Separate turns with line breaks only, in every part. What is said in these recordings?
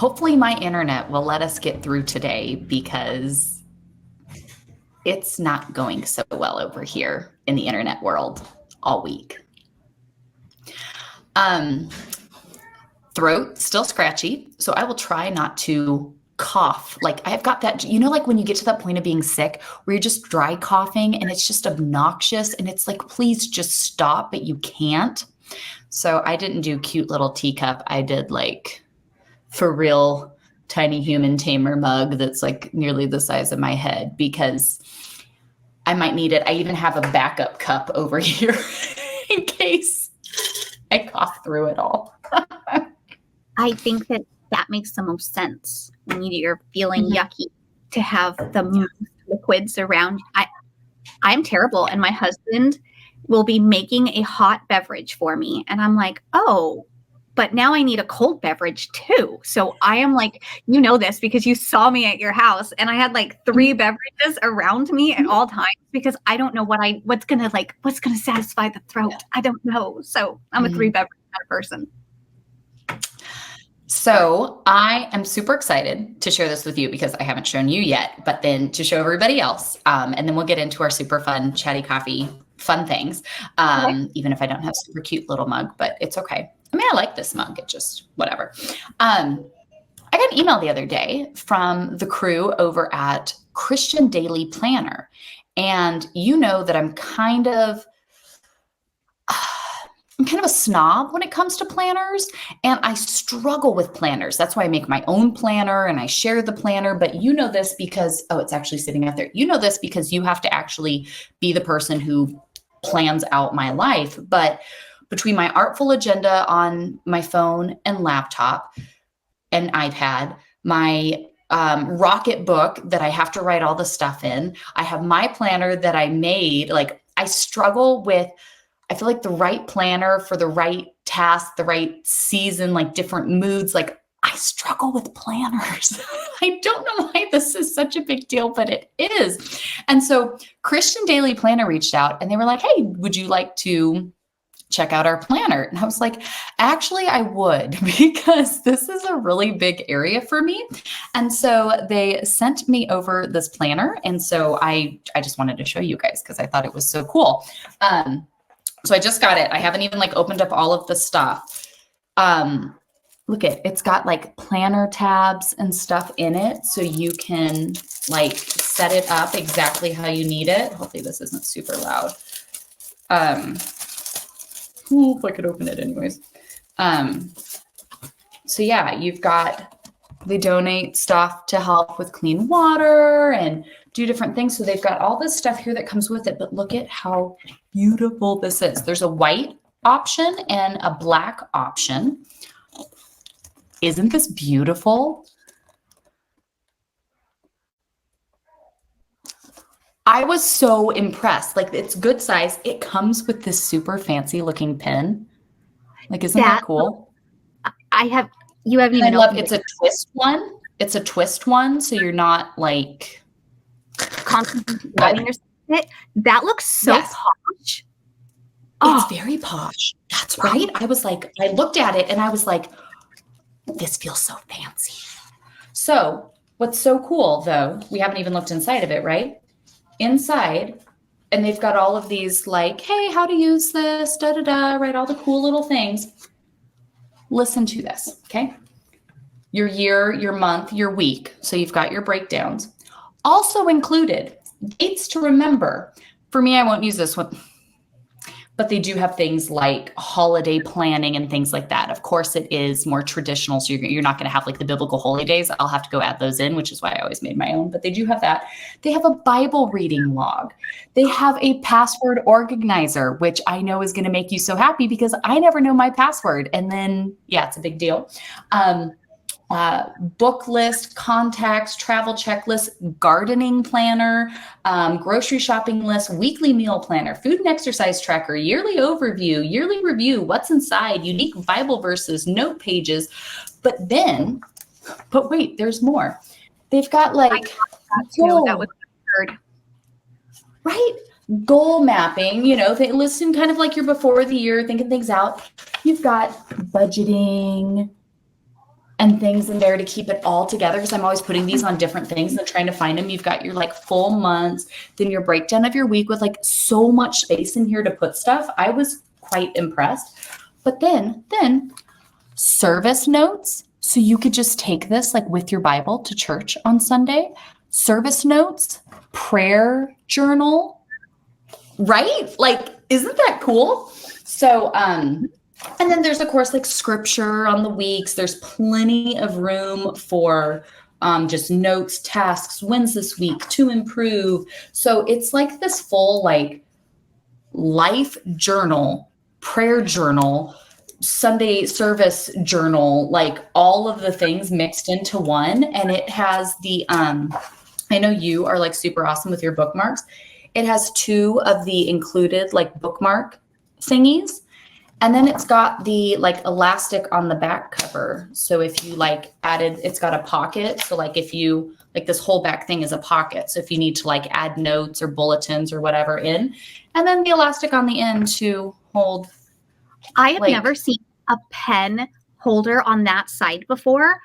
hopefully my internet will let us get through today because it's not going so well over here in the internet world all week. Throat still scratchy, so I will try not to cough. Like I've got that, like when you get to that point of being sick where you're just dry coughing and it's just obnoxious and it's like, please just stop, but you can't. So I didn't do cute little teacup. I did like for real tiny human tamer mug that's like nearly the size of my head because I might need it. I even have a backup cup over here in case I cough through it all.
I think that makes the most sense when you're feeling yucky to have the liquids around. I'm terrible, and my husband will be making a hot beverage for me, and I'm like, oh, but now I need a cold beverage too. So I am like, this because you saw me at your house, and I had like 3 beverages around me at all times because I don't know what's gonna satisfy the throat. Yeah. I don't know. So I'm a 3 beverage kind of person.
So I am super excited to share this with you because I haven't shown you yet, but then to show everybody else. And then we'll get into our super fun chatty coffee fun things. Even if I don't have a super cute little mug, but it's okay. I mean, I like this mug. It just whatever. I got an email the other day from the crew over at Christian Daily Planner. And you know that I'm kind of a snob when it comes to planners, and I struggle with planners. That's why I make my own planner and I share the planner. But you know this because, it's actually sitting out there. You know this because you have to actually be the person who plans out my life. But between my artful agenda on my phone and laptop and iPad, my Rocket book that I have to write all the stuff in, I have my planner that I made. Like I struggle with, I feel like the right planner for the right task, the right season, like different moods. Like I struggle with planners. I don't know why this is such a big deal, but it is. And so Christian Daily Planner reached out and they were like, hey, would you like to check out our planner? And I was like, actually, I would, because this is a really big area for me. And so they sent me over this planner. And so I just wanted to show you guys because I thought it was so cool. So I just got it. I haven't even opened up all of the stuff. Look it's got planner tabs and stuff in it. So you can set it up exactly how you need it. Hopefully this isn't super loud. If I could open it anyways. So yeah, you've got, they donate stuff to help with clean water and do different things. So they've got all this stuff here that comes with it, but look at how beautiful this is. There's a white option and a black option. Isn't this beautiful? I was so impressed. It's good size. It comes with this super fancy looking pin. Isn't that cool?
You haven't even
it's a twist one. It's a twist one. So you're not
constantly grabbing yourself. That looks so posh.
It's very posh. That's right. I was I looked at it and I was like, this feels so fancy. So what's so cool though, we haven't even looked inside of it, right? Inside, and they've got all of these hey, how to use this, right? All the cool little things. Listen to this, okay? Your year, your month, your week. So you've got your breakdowns. Also included, dates to remember. For me, I won't use this one, but they do have things like holiday planning and things like that. Of course, it is more traditional, so you're not going to have the biblical holy days. I'll have to go add those in, which is why I always made my own, but they do have that. They have a Bible reading log. They have a password organizer, which I know is going to make you so happy because I never know my password. And then, yeah, it's a big deal. Book list, contacts, travel checklist, gardening planner, grocery shopping list, weekly meal planner, food and exercise tracker, yearly overview, yearly review, what's inside, unique Bible verses, note pages. But wait, there's more. They've got
that was heard.
Right? Goal mapping, they listen kind of you're before the year thinking things out. You've got budgeting. and things in there to keep it all together, because I'm always putting these on different things and trying to find them. You've got your like full months, then your breakdown of your week with like so much space in here to put stuff. I was quite impressed. But then service notes. So you could just take this like with your Bible to church on Sunday. Service notes, prayer journal, right? Like, isn't that cool? So, and then there's of course like scripture on the weeks. There's plenty of room for just notes, tasks, wins this week, to improve. So it's like this full like life journal, prayer journal, Sunday service journal, like all of the things mixed into one. And it has the, I know you are like super awesome with your bookmarks. It has 2 of the included like bookmark thingies. And then it's got the like elastic on the back cover. So if you like added, it's got a pocket. So like if you like this whole back thing is a pocket. So if you need to like add notes or bulletins or whatever in, and then the elastic on the end to hold.
I have never seen a pen holder on that side before.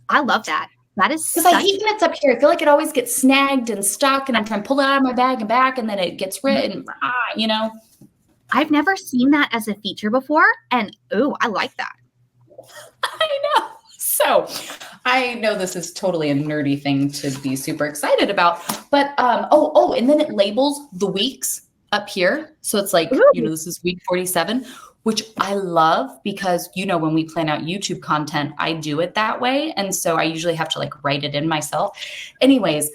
I love that. That is
because I hate when it's up here. I feel like it always gets snagged and stuck, and I'm trying to pull it out of my bag and back, and then it gets written. You know,
I've never seen that as a feature before, and I like that.
I know. So I know this is totally a nerdy thing to be super excited about, but and then it labels the weeks up here. So it's like, this is week 47. Which I love because, when we plan out YouTube content, I do it that way. And so I usually have to like write it in myself. Anyways,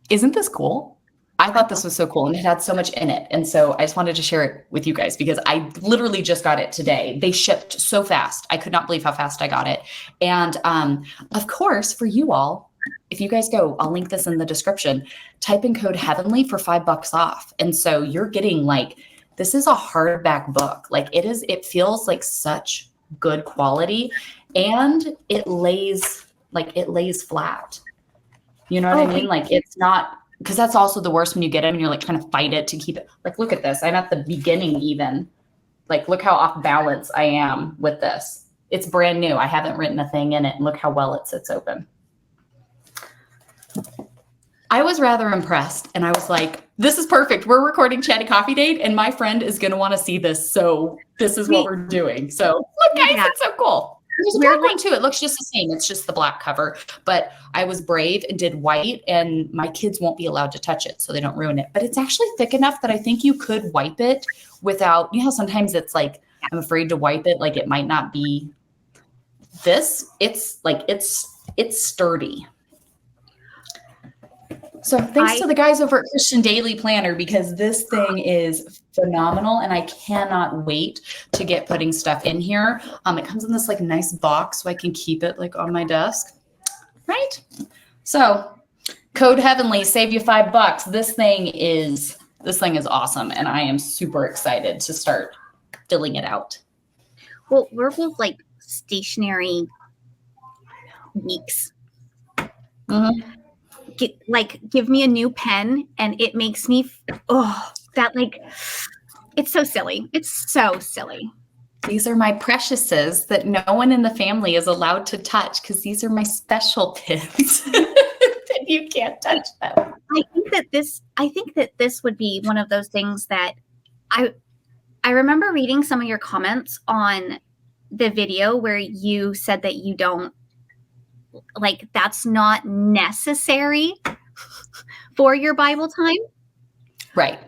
isn't this cool? I thought this was so cool and it had so much in it. And so I just wanted to share it with you guys because I literally just got it today. They shipped so fast. I could not believe how fast I got it. And of course, for you all, if you guys go, I'll link this in the description, type in code Heavenly for $5 off. And so you're getting like, this is a hardback book. Like it feels like such good quality and it lays flat. You know what I mean? Like it's not, because that's also the worst when you get them and you're like trying to fight it to keep it. Like, look at this. I'm at the beginning even. Like, look how off balance I am with this. It's brand new. I haven't written a thing in it and look how well it sits open. I was rather impressed and I was like, this is perfect. We're recording Chatty Coffee Date and my friend is going to want to see this. So this is what we're doing. So look guys, it's so cool. There's a black one too. It looks just the same. It's just the black cover, but I was brave and did white and my kids won't be allowed to touch it so they don't ruin it. But it's actually thick enough that I think you could wipe it without, sometimes it's like, I'm afraid to wipe it. Like it might not be this. It's like, it's sturdy. So thanks to the guys over at Christian Daily Planner because this thing is phenomenal and I cannot wait to get putting stuff in here. It comes in this like nice box so I can keep it like on my desk, right? So code Heavenly, save you $5. This thing is awesome and I am super excited to start filling it out.
Well, we're both like stationary geeks. Mm-hmm. Give me a new pen and it makes me it's so silly. It's so silly.
These are my preciouses that no one in the family is allowed to touch because these are my special pins. You can't touch them.
I think that this would be one of those things that I remember reading some of your comments on the video where you said that you don't that's not necessary for your Bible time.
Right.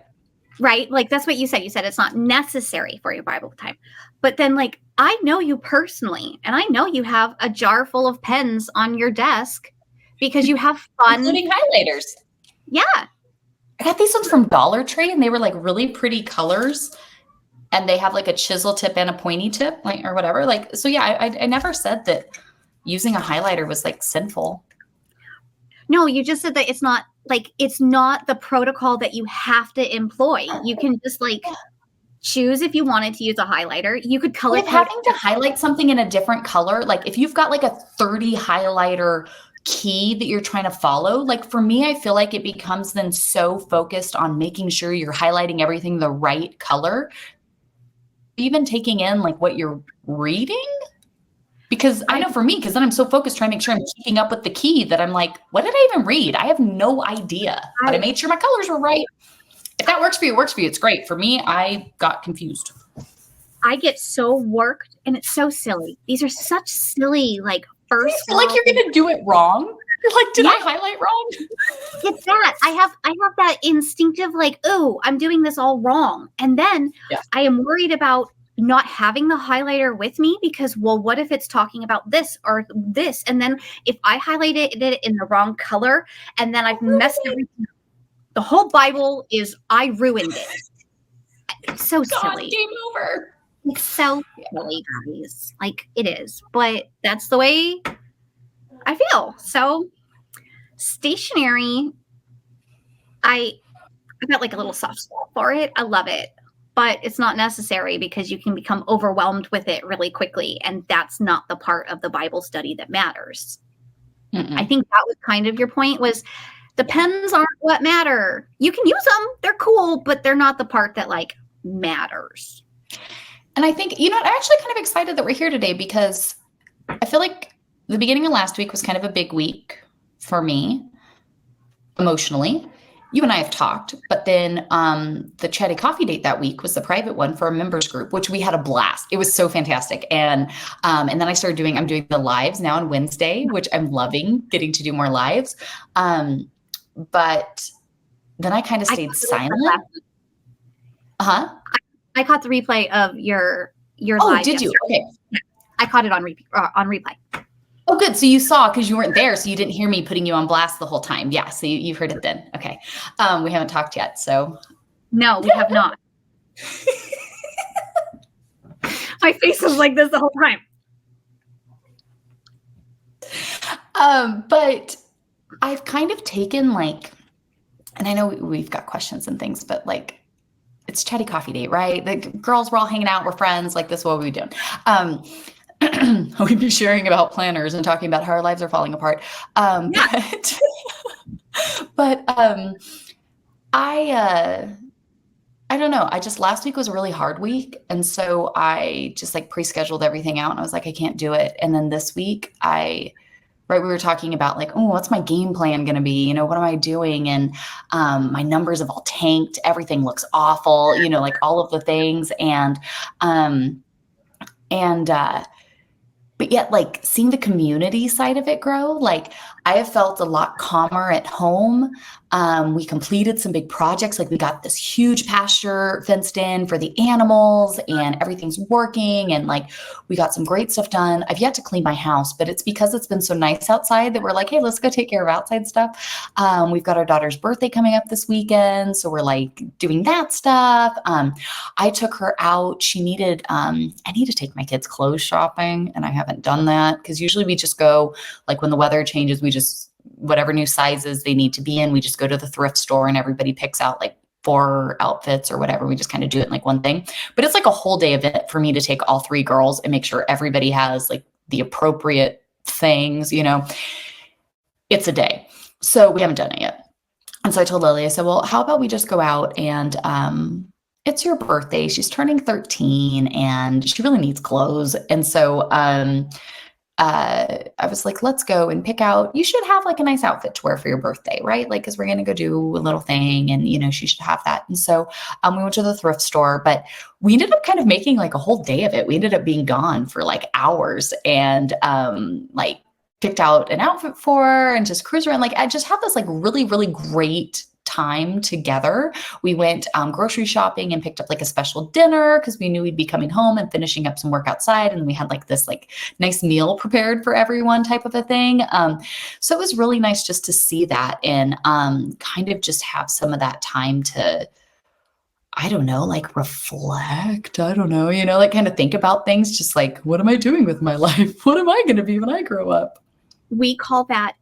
Like that's what you said. You said it's not necessary for your Bible time. But then I know you personally, and I know you have a jar full of pens on your desk because you have fun.
Including highlighters.
Yeah.
I got these ones from Dollar Tree and they were like really pretty colors. And they have like a chisel tip and a pointy tip, or whatever. So yeah, I never said that using a highlighter was sinful.
No, you just said that it's not the protocol that you have to employ. You can just choose if you wanted to use a highlighter. You could color.
If having to highlight something in a different color, if you've got a 30 highlighter key that you're trying to follow, for me, I feel like it becomes then so focused on making sure you're highlighting everything the right color, even taking in what you're reading. Because I know for me, because then I'm so focused trying to make sure I'm keeping up with the key that I'm like, what did I even read? I have no idea. But I made sure my colors were right. If that works for you, it works for you. It's great. For me, I got confused.
I get so worked, and it's so silly. These are such silly, like, first.
You feel like you're going to do it wrong. You're like, did I highlight wrong?
It's that. I have that instinctive, like, oh, I'm doing this all wrong. And then I am worried about not having the highlighter with me because, well, what if it's talking about this or this? And then if I highlighted it in the wrong color and then I've messed everything up, the whole Bible I ruined it. It's so silly.
Game over.
It's so silly, guys. Like, it is. But that's the way I feel. So stationery, I got like a little soft spot for it. I love it. But it's not necessary because you can become overwhelmed with it really quickly. And that's not the part of the Bible study that matters. I think that was kind of your point, was the pens aren't what matter. You can use them. They're cool, but they're not the part that like matters.
And I think, I'm actually kind of excited that we're here today because I feel like the beginning of last week was kind of a big week for me emotionally. You and I have talked, but then the Chatty coffee date that week was the private one for a members group, which we had a blast. It was so fantastic. And then I'm doing the lives now on Wednesday, which I'm loving getting to do more lives. But then I kind of stayed silent.
I caught the replay of your live.
Oh, did you? Okay.
I caught it on replay.
Oh, good. So you saw, because you weren't there, so you didn't hear me putting you on blast the whole time. Yeah. So you've heard it then. Okay. We haven't talked yet. So.
No, we have not. My face was like this the whole
time. But I've kind of taken and I know we've got questions and things, but it's Chatty coffee date, right? The girls were all hanging out. We're friends. This is what we're doing. We'd be sharing about planners and talking about how our lives are falling apart. But I don't know. Last week was a really hard week. And so I just pre-scheduled everything out and I was like, I can't do it. And then this week we were talking about what's my game plan going to be? What am I doing? And my numbers have all tanked. Everything looks awful, all of the things. But yet seeing the community side of it grow, I have felt a lot calmer at home. We completed some big projects. We got this huge pasture fenced in for the animals and everything's working. And we got some great stuff done. I've yet to clean my house, but it's because it's been so nice outside that we're like, hey, let's go take care of outside stuff. We've got our daughter's birthday coming up this weekend. So we're doing that stuff. I took her out. She needed, I need to take my kids clothes shopping and I haven't done that because usually we just go when the weather changes, whatever new sizes they need to be in, we just go to the thrift store and everybody picks out 4 outfits or whatever. We just kind of do it in one thing, but it's a whole day event for me to take all 3 girls and make sure everybody has the appropriate things, it's a day. So we haven't done it yet. And so I told Lily, I said, well, how about we just go out and, it's your birthday. She's turning 13 and she really needs clothes. And so, I was like, let's go and pick out, you should have a nice outfit to wear for your birthday, right? Cause we're going to go do a little thing and, she should have that. And so, we went to the thrift store, but we ended up kind of making a whole day of it. We ended up being gone for hours and, picked out an outfit for her and just cruised around. I just had this really, really great time together. We went grocery shopping and picked up a special dinner because we knew we'd be coming home and finishing up some work outside. And we had this nice meal prepared for everyone type of a thing. So it was really nice just to see that and kind of just have some of that time to, I don't know, reflect. I don't know, kind of think about things, just what am I doing with my life? What am I going to be when I grow up?
We call that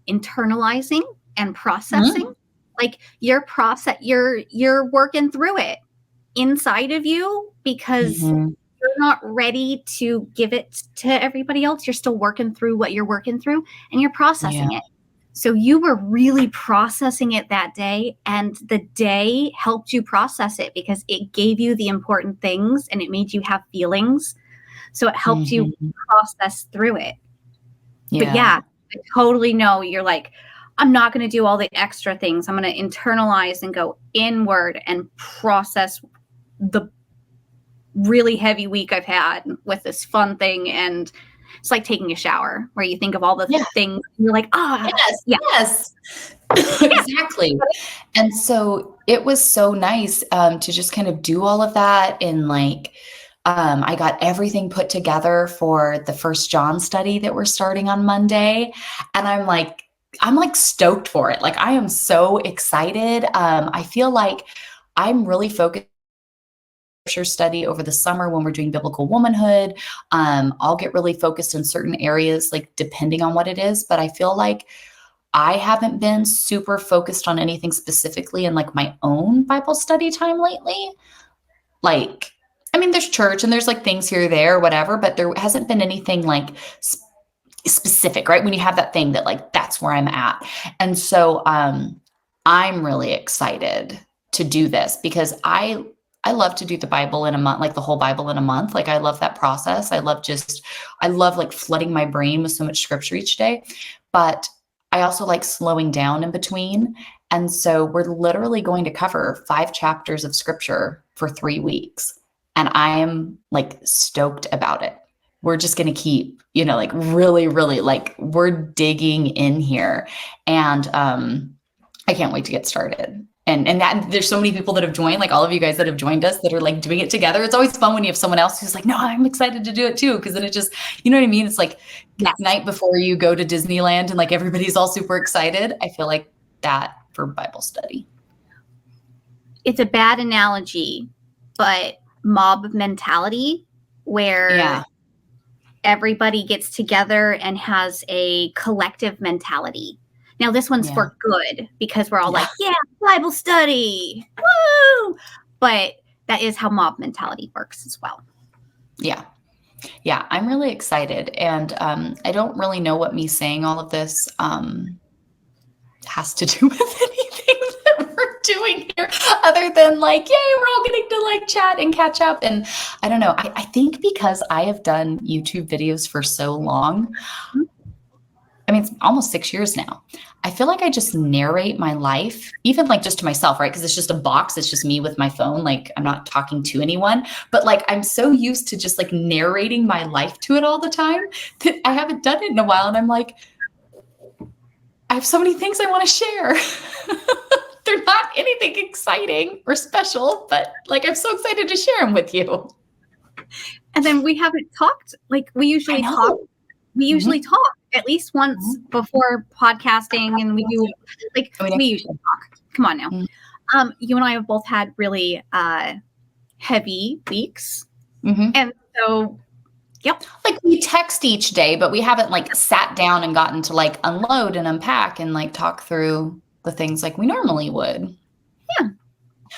internalizing and processing. You're working through it inside of you because you're not ready to give it to everybody else. You're still working through what you're working through and you're processing it. So you were really processing it that day, and the day helped you process it because it gave you the important things and it made you have feelings. So it helps you
Mhm.
process through it. But
Yeah.
yeah, I totally know you're like, I'm not going to do all the extra things. I'm going to internalize and go inward and process the really heavy week I've had with this fun thing. And it's like taking a shower where you think of all the
Yeah.
things and you're like,
Yes.
yeah.
Yes. Exactly. And so it was so nice to just kind of do all of that. And like, I got everything put together for the First John study that we're starting on Monday. And I'm like stoked for it. Like, I am so excited. I feel like I'm really focused scripture study over the summer when we're doing biblical womanhood. I'll get really focused in certain areas, like depending on what it is. But I feel like I haven't been super focused on anything specifically in like my own Bible study time lately. Like, I mean, there's church and there's like things here or there, or whatever, but there hasn't been anything like specific, right? When you have that thing that like, that's where I'm at. And so I'm really excited to do this because I love to do the Bible in a month, like the whole Bible in a month. Like I love that process. I love like flooding my brain with so much scripture each day. But I also like slowing down in between. And so we're literally going to cover 5 chapters of scripture for 3 weeks. And I am like stoked about it. We're just going to keep, like really, really like we're digging in here. And I can't wait to get started. And that there's so many people that have joined, like all of you guys that have joined us that are like doing it together. It's always fun when you have someone else who's like, no, I'm excited to do it too. Cause then it just, you know what I mean? It's like night before you go to Disneyland and like everybody's all super excited. I feel like that for Bible study.
It's a bad analogy, but mob mentality where everybody gets together and has a collective mentality. Now, this one's for good because we're all like, Bible study, woo! But that is how mob mentality works as well.
Yeah. Yeah, I'm really excited. And I don't really know what me saying all of this has to do with anything that we're doing here other than like, yay, we're all getting to like chat and catch up. And I don't know, I think because I have done YouTube videos for so long, I mean, it's almost 6 years now. I feel like I just narrate my life, even like just to myself, right? Because it's just a box. It's just me with my phone. Like I'm not talking to anyone, but like I'm so used to just like narrating my life to it all the time that I haven't done it in a while. And I'm like, I have so many things I want to share. They're not anything exciting or special, but like I'm so excited to share them with you.
And then we haven't talked like we usually talk. We usually talk at least once before podcasting, and we do like we usually talk. Come on now. You and I have both had really heavy weeks, and so
like we text each day, but we haven't like sat down and gotten to like unload and unpack and like talk through the things like we normally would.
Yeah.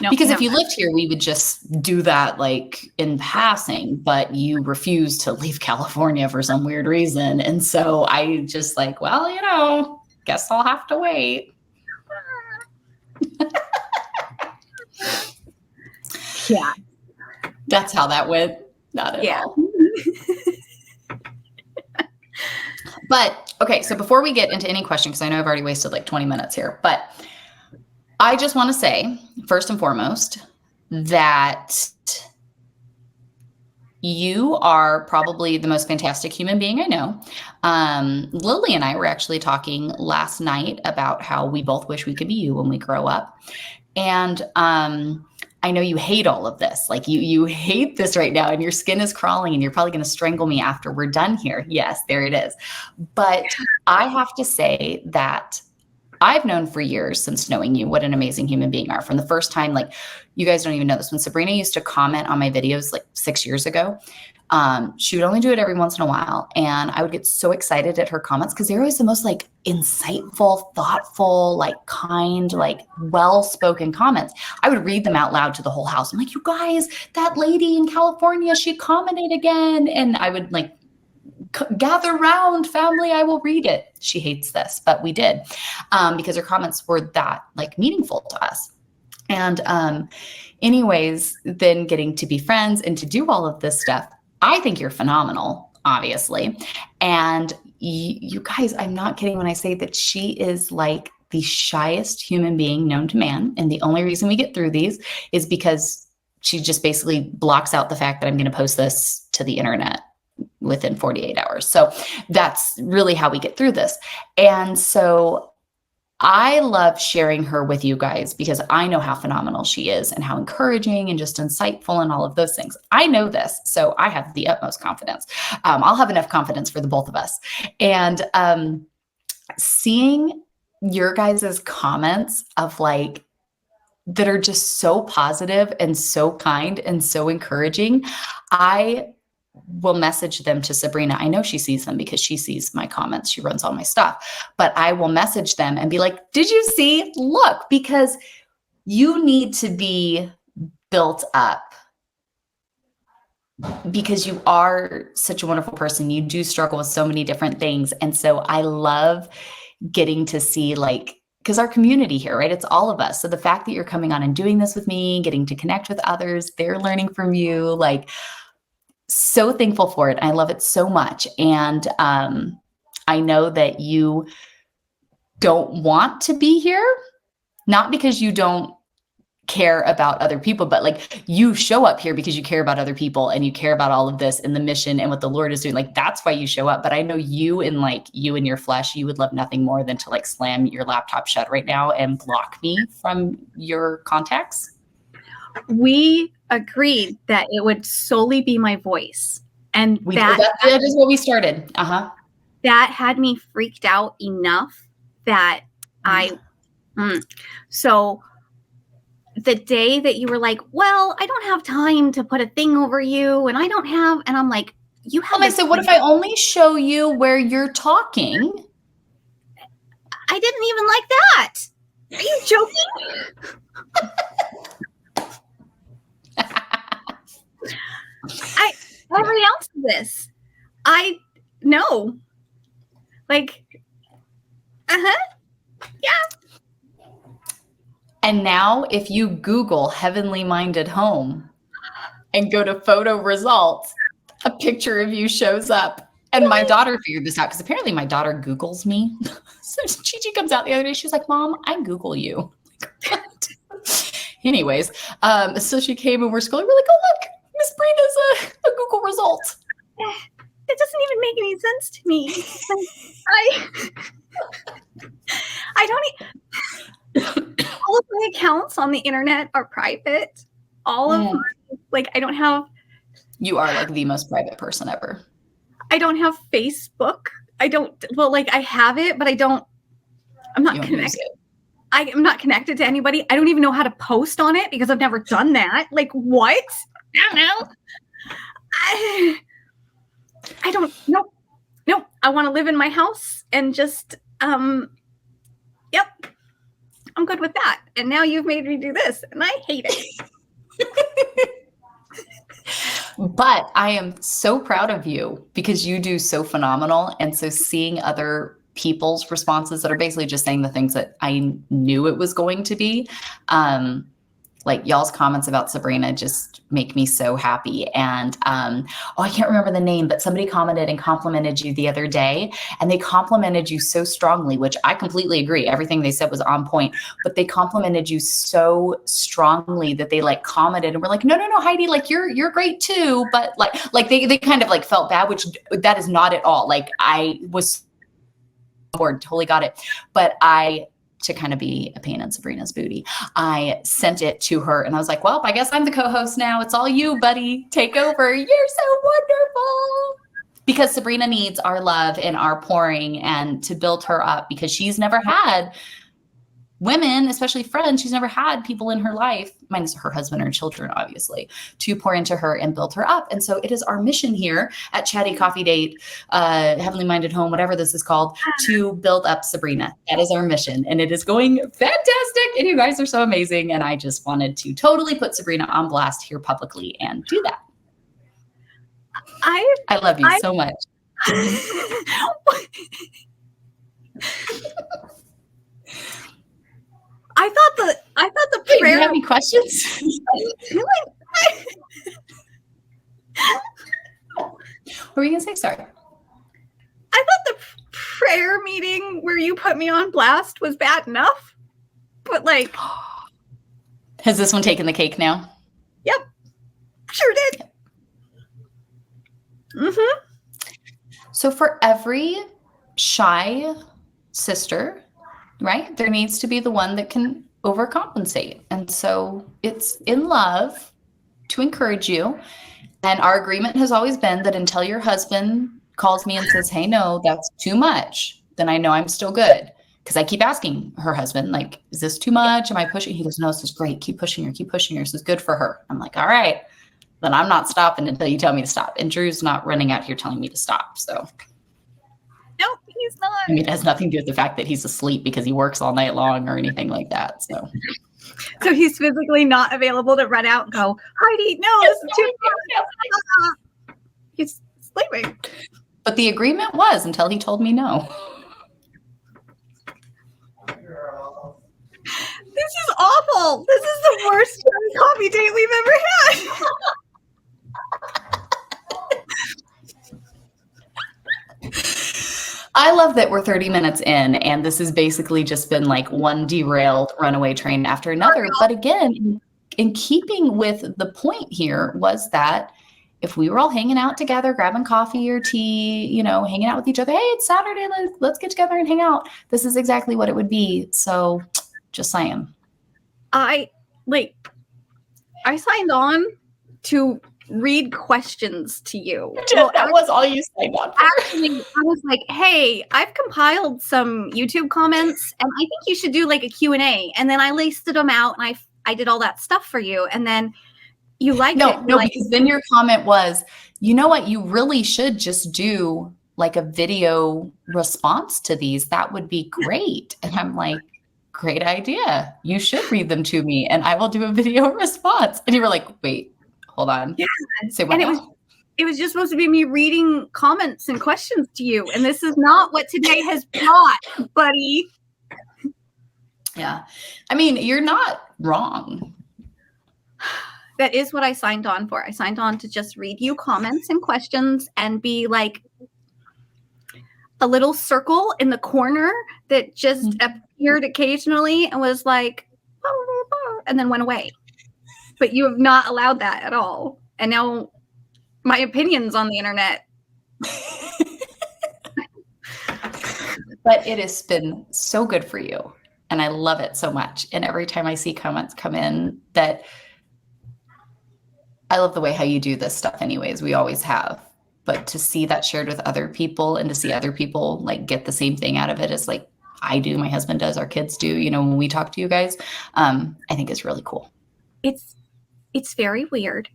Because if you lived here, we would just do that like in passing, but you refuse to leave California for some weird reason. And so I just like, well, guess I'll have to wait.
Yeah.
That's how that went. Not at all. But okay, so before we get into any questions, because I know I've already wasted like 20 minutes here, but I just want to say, first and foremost, that you are probably the most fantastic human being I know. Lily and I were actually talking last night about how we both wish we could be you when we grow up. And I know you hate all of this. Like you hate this right now and your skin is crawling and you're probably going to strangle me after we're done here. Yes, there it is. But I have to say that I've known for years since knowing you what an amazing human being are. From the first time, like you guys don't even know this, when Sabrina used to comment on my videos like 6 years ago, she would only do it every once in a while. And I would get so excited at her comments because they're always the most like insightful, thoughtful, like kind, like well-spoken comments. I would read them out loud to the whole house. I'm like, you guys, that lady in California, she commented again. And I would like, gather round, family, I will read it. She hates this, but we did because her comments were that like meaningful to us. And anyways, then getting to be friends and to do all of this stuff, I think you're phenomenal, obviously. And you guys, I'm not kidding when I say that she is like the shyest human being known to man. And the only reason we get through these is because she just basically blocks out the fact that I'm going to post this to the internet within 48 hours. So that's really how we get through this. And so I love sharing her with you guys because I know how phenomenal she is and how encouraging and just insightful and all of those things. I know this, so I have the utmost confidence. I'll have enough confidence for the both of us. And seeing your guys' comments of like, that are just so positive and so kind and so encouraging, I will message them to Sabrina. I know she sees them because she sees my comments. She runs all my stuff, but I will message them and be like, did you see? Look, because you need to be built up because you are such a wonderful person. You do struggle with so many different things. And so I love getting to see like, because our community here, right? It's all of us. So the fact that you're coming on and doing this with me, getting to connect with others, they're learning from you, like, so thankful for it. I love it so much. And I know that you don't want to be here, not because you don't care about other people, but like you show up here because you care about other people and you care about all of this and the mission and what the Lord is doing. Like that's why you show up. But I know you and like you and your flesh, you would love nothing more than to like slam your laptop shut right now and block me from your contacts.
We agreed that it would solely be my voice. And that
is what we started.
That had me freaked out enough that so the day that you were like, well, I don't have time to put a thing over you and I don't have, and I'm like, you have.
I said, what if I only show you where you're talking?
I didn't even like that. Are you joking? I renounce this. I know. Like, yeah.
And now if you Google heavenly minded home and go to photo results, a picture of you shows up. And my daughter figured this out because apparently my daughter Googles me. So Gigi comes out the other day. She's like, Mom, I Google you. Anyways, so she came and we're scrolling. We're like, oh, look, Miss Brina's a Google result.
It doesn't even make any sense to me. I don't. All of my accounts on the internet are private. All of my, like, I don't have.
You are like the most private person ever.
I don't have Facebook. I don't. Well, like I have it, but I don't. I'm not connected. I am not connected to anybody. I don't even know how to post on it because I've never done that. Like what? I don't know. I don't know. No, I want to live in my house and just, yep, I'm good with that. And now you've made me do this and I hate it.
But I am so proud of you because you do so phenomenal. And so seeing other people's responses that are basically just saying the things that I knew it was going to be, like y'all's comments about Sabrina just make me so happy. And I can't remember the name, but somebody commented and complimented you the other day, and they complimented you so strongly, which I completely agree. Everything they said was on point, but they complimented you so strongly that they like commented and were like, no, Heidi, like you're great too. But like they kind of like felt bad, which that is not at all. Like I was bored, totally got it. But to kind of be a pain in Sabrina's booty, I sent it to her and I was like, well, I guess I'm the co-host now. It's all you, buddy. Take over. You're so wonderful. Because Sabrina needs our love and our pouring and to build her up because she's never had women, especially friends. She's never had people in her life, minus her husband or children, obviously, to pour into her and build her up. And so it is our mission here at Chatty Coffee Date, Heavenly Minded Home, whatever this is called, to build up Sabrina. That is our mission. And it is going fantastic. And you guys are so amazing. And I just wanted to totally put Sabrina on blast here publicly and do that. I love you so much.
I thought the prayer.
Do you have any questions? were you going to say? Sorry.
I thought the prayer meeting where you put me on blast was bad enough. But like,
has this one taken the cake now?
Yep. Sure did. Yep. Mm-hmm.
So for every shy sister, right, there needs to be the one that can overcompensate. And so it's in love to encourage you. And our agreement has always been that until your husband calls me and says, hey, no, that's too much, then I know I'm still good. Because I keep asking her husband, like, is this too much? Am I pushing? He goes, no, this is great. Keep pushing her. Keep pushing her. This is good for her. I'm like, all right, then I'm not stopping until you tell me to stop. And Drew's not running out here telling me to stop. So.
Nope, he's not.
I mean, it has nothing to do with the fact that he's asleep because he works all night long or anything like that. So
he's physically not available to run out and go, Heidi, no, this is too much. He's sleeping.
But the agreement was until he told me no.
This is awful. This is the worst coffee date we've ever had.
I love that we're 30 minutes in and this has basically just been like one derailed runaway train after another. But again, in keeping with the point here was that if we were all hanging out together, grabbing coffee or tea, you know, hanging out with each other, hey, it's Saturday, let's get together and hang out. This is exactly what it would be. So just saying.
I signed on to read questions to you.
Well, that was all you signed on for.
Actually, I was like, hey, I've compiled some YouTube comments and I think you should do like a Q&A. And then I listed them out and I did all that stuff for you. And then you liked it.
No, because then your comment was, you know what, you really should just do like a video response to these. That would be great. And I'm like, great idea. You should read them to me and I will do a video response. And you were like, wait, hold on.
Yeah.
Say what now?
It was just supposed to be me reading comments and questions to you. And this is not what today has brought, buddy.
Yeah. I mean, you're not wrong.
That is what I signed on for. I signed on to just read you comments and questions and be like a little circle in the corner that just appeared occasionally and was like, and then went away. But you have not allowed that at all. And now my opinion's on the internet.
But it has been so good for you. And I love it so much. And every time I see comments come in that I love the way how you do this stuff anyways. We always have. But to see that shared with other people and to see other people like get the same thing out of it as like I do, my husband does, our kids do, you know, when we talk to you guys, I think it's really cool.
It's very weird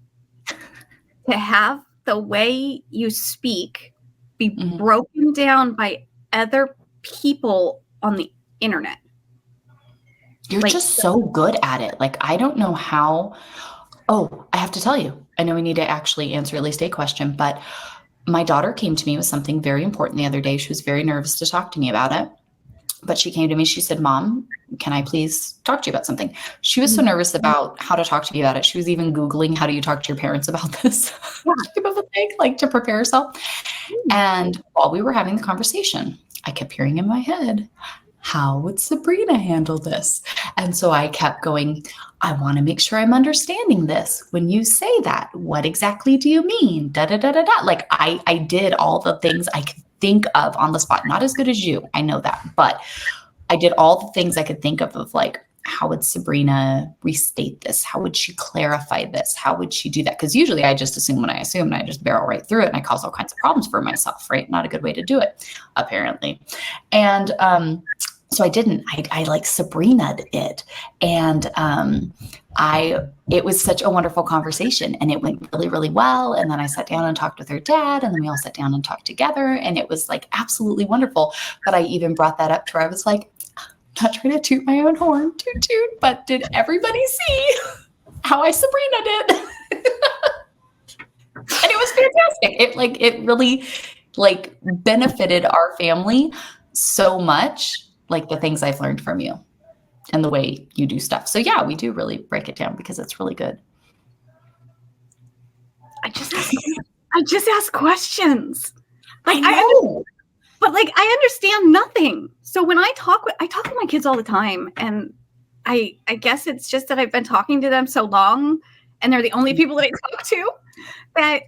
to have the way you speak be broken down by other people on the internet.
You're like, just so good at it. Like, I don't know how. Oh, I have to tell you, I know we need to actually answer at least a question, but my daughter came to me with something very important the other day. She was very nervous to talk to me about it. But she came to me, she said, Mom, can I please talk to you about something? She was so nervous about how to talk to me about it. She was even Googling, how do you talk to your parents about this type of a thing, like to prepare herself. And while we were having the conversation, I kept hearing in my head, how would Sabrina handle this? And so I kept going, I want to make sure I'm understanding this. When you say that, what exactly do you mean? Da, da, da, da, da. Like I did all the things I could think of on the spot. Not as good as you, I know that, but I did all the things I could think of like, how would Sabrina restate this? How would she clarify this? How would she do that? Because usually I just assume when I assume and I just barrel right through it and I cause all kinds of problems for myself, right? Not a good way to do it, apparently. And so I didn't. I like Sabrina it. And it was such a wonderful conversation and it went really, really well. And then I sat down and talked with her dad and then we all sat down and talked together and it was like absolutely wonderful. But I even brought that up to where I was like, not trying to toot my own horn, toot toot, but did everybody see how I Sabrina did? And it was fantastic. It really like benefited our family so much, like the things I've learned from you and the way you do stuff. So yeah, we do really break it down because it's really good.
I just ask questions. Like
I know.
but like I understand nothing. So when I talk with my kids all the time, and I guess it's just that I've been talking to them so long, and they're the only people that I talk to that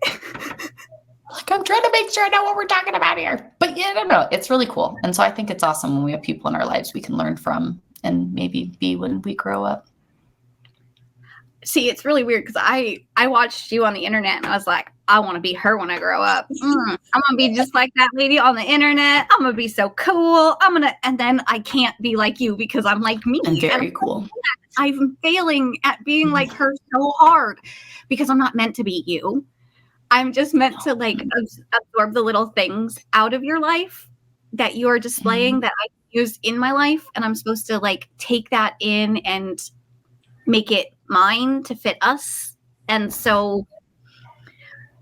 Like, I'm trying to make sure I know what we're talking about here. But yeah, no, it's really cool. And so I think it's awesome when we have people in our lives we can learn from and maybe be when we grow up.
see, it's really weird because I watched you on the internet and I was like, I want to be her when I grow up. I'm gonna be just like that lady on the internet. I'm gonna be so cool. And then I can't be like you because I'm like me.
And very cool.
I'm failing at being like her so hard because I'm not meant to be you. I'm just meant to like absorb the little things out of your life that you are displaying that I use in my life, and I'm supposed to like take that in and make it mine to fit us. And so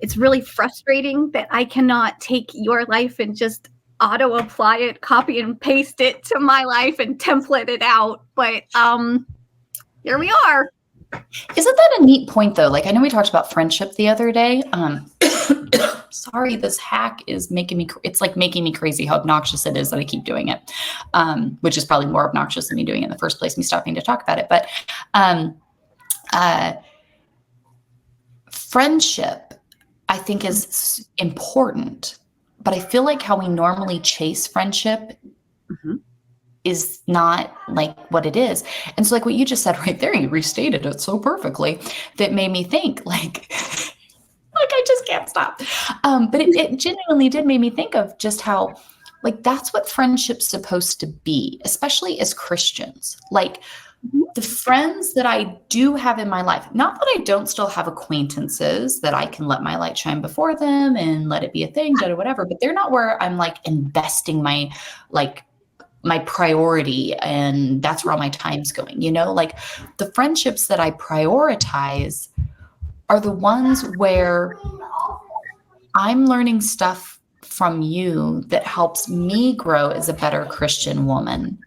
it's really frustrating that I cannot take your life and just auto apply it, copy and paste it to my life and template it out. But here we are.
Isn't that a neat point though? Like, I know we talked about friendship the other day. Sorry, this hack is making me, it's like making me crazy how obnoxious it is that I keep doing it. Which is probably more obnoxious than me doing it in the first place, me stopping to talk about it. But friendship, I think, is important, but I feel like how we normally chase friendship is not like what it is. And so like what you just said right there, you restated it so perfectly that made me think like I just can't stop. But it genuinely did make me think of just how like that's what friendship's supposed to be, especially as Christians. Like the friends that I do have in my life, not that I don't still have acquaintances that I can let my light shine before them and let it be a thing, whatever, but they're not where I'm like investing my priority and that's where all my time's going, you know? Like the friendships that I prioritize are the ones where I'm learning stuff from you that helps me grow as a better Christian woman.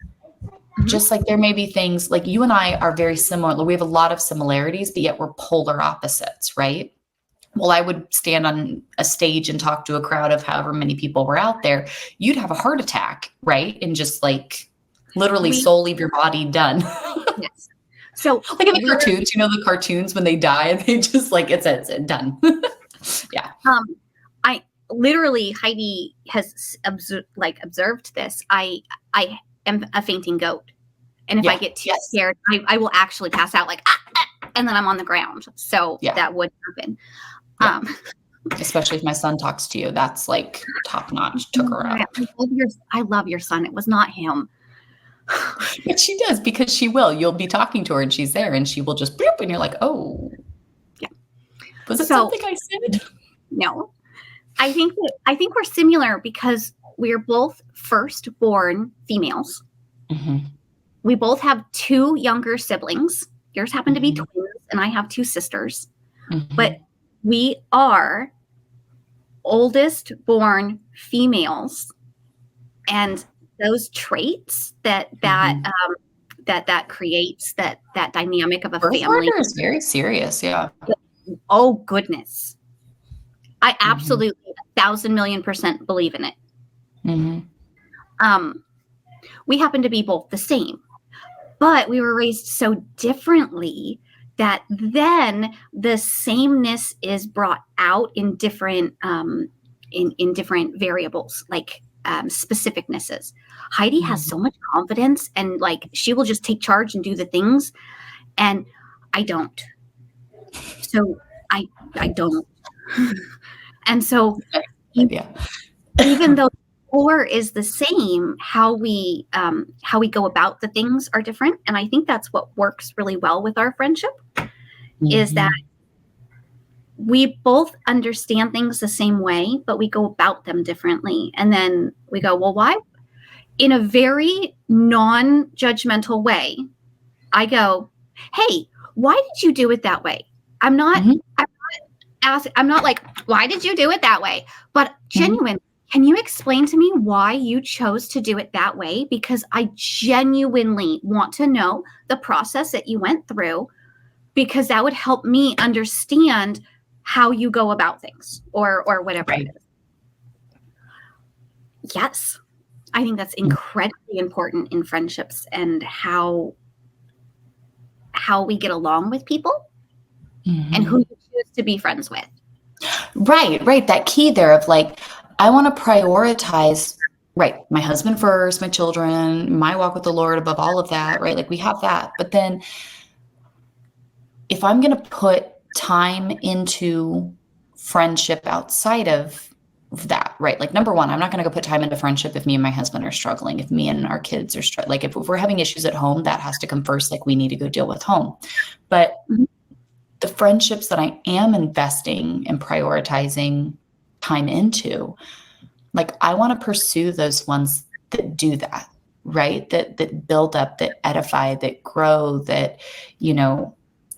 Just like there may be things like you and I are very similar. We have a lot of similarities, but yet we're polar opposites, right? Well, I would stand on a stage and talk to a crowd of however many people were out there. You'd have a heart attack, right? And just like literally soul leave your body, done.
Yes. So
like in the cartoons, you know, the cartoons when they die and they just like, it's done. Yeah.
I literally, Heidi has observed this. I am a fainting goat. And if I get too scared, I will actually pass out like, and then I'm on the ground. So that would happen.
Yeah. Especially if my son talks to you, that's like top notch. Took her out.
I love your son. It was not him.
But she does, because she will. You'll be talking to her and she's there and she will just bloop and you're like, oh.
Yeah.
Was it something I said?
No. I think we're similar because we're both firstborn females. We both have 2 younger siblings. Yours happen to be twins and I have 2 sisters. But we are oldest born females, and those traits that creates that dynamic of a family
is very serious. Yeah.
Oh goodness. I absolutely 1,000,000,000% believe in it. We happen to be both the same, but we were raised so differently that then the sameness is brought out in different in different variables, like specificnesses. Heidi has so much confidence and like she will just take charge and do the things, and I don't. So I don't. And so even though core is the same, how we go about the things are different. And I think that's what works really well with our friendship is that we both understand things the same way, but we go about them differently. And then we go, well, why? In a very non-judgmental way, I go, hey, why did you do it that way? I'm not like, why did you do it that way? But genuine, can you explain to me why you chose to do it that way? Because I genuinely want to know the process that you went through, because that would help me understand how you go about things or whatever
Right.
it is. Yes. I think that's incredibly important in friendships and how we get along with people and who you choose to be friends with.
Right. That key there of like, I want to prioritize, right, my husband first, my children, my walk with the Lord above all of that, right? Like we have that. But then if I'm going to put time into friendship outside of that, right? Like number one, I'm not going to go put time into friendship if me and my husband are struggling, if me and our kids are struggling. Like if we're having issues at home, that has to come first. Like we need to go deal with home. But the friendships that I am investing and prioritizing time into, like I want to pursue those ones that do that, right? That build up, that edify, that grow, that,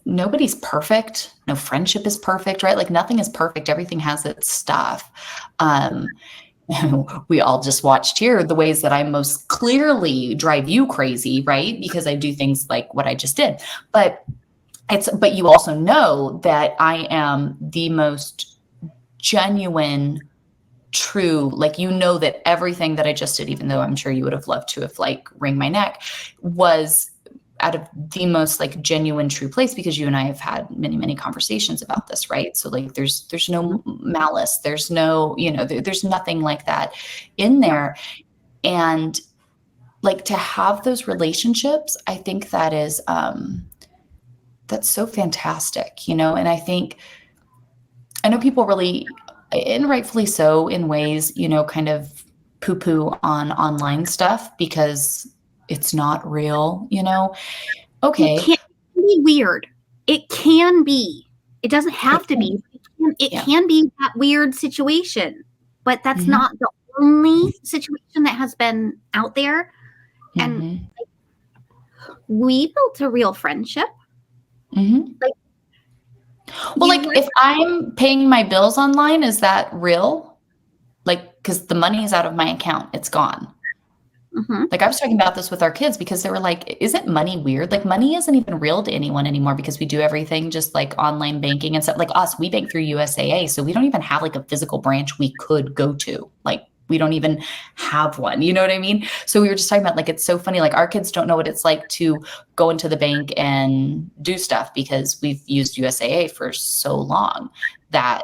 nobody's perfect. No friendship is perfect, right? Like nothing is perfect. Everything has its stuff. We all just watched here the ways that I most clearly drive you crazy, right? Because I do things like what I just did. But you also know that I am the most genuine, true, like, that everything that I just did, even though I'm sure you would have loved to have like wring my neck, was out of the most like genuine, true place, because you and I have had many, many conversations about this, right? So like there's no malice, there's no, there's nothing like that in there. And like to have those relationships, I think that is that's so fantastic, and I know people really, and rightfully so in ways, kind of poo-poo on online stuff because it's not real, okay.
It can be weird. It can be. It doesn't have to be. It can be that weird situation, but that's not the only situation that has been out there. And we built a real friendship.
If I'm paying my bills online, is that real? Like, because the money is out of my account, it's gone. Like I was talking about this with our kids because they were like, isn't money weird? Like money isn't even real to anyone anymore because we do everything just like online banking and stuff. Like us, we bank through USAA. So we don't even have like a physical branch we could go to. Like we don't even have one. You know what I mean? So we were just talking about like, it's so funny. Like our kids don't know what it's like to go into the bank and do stuff because we've used USAA for so long that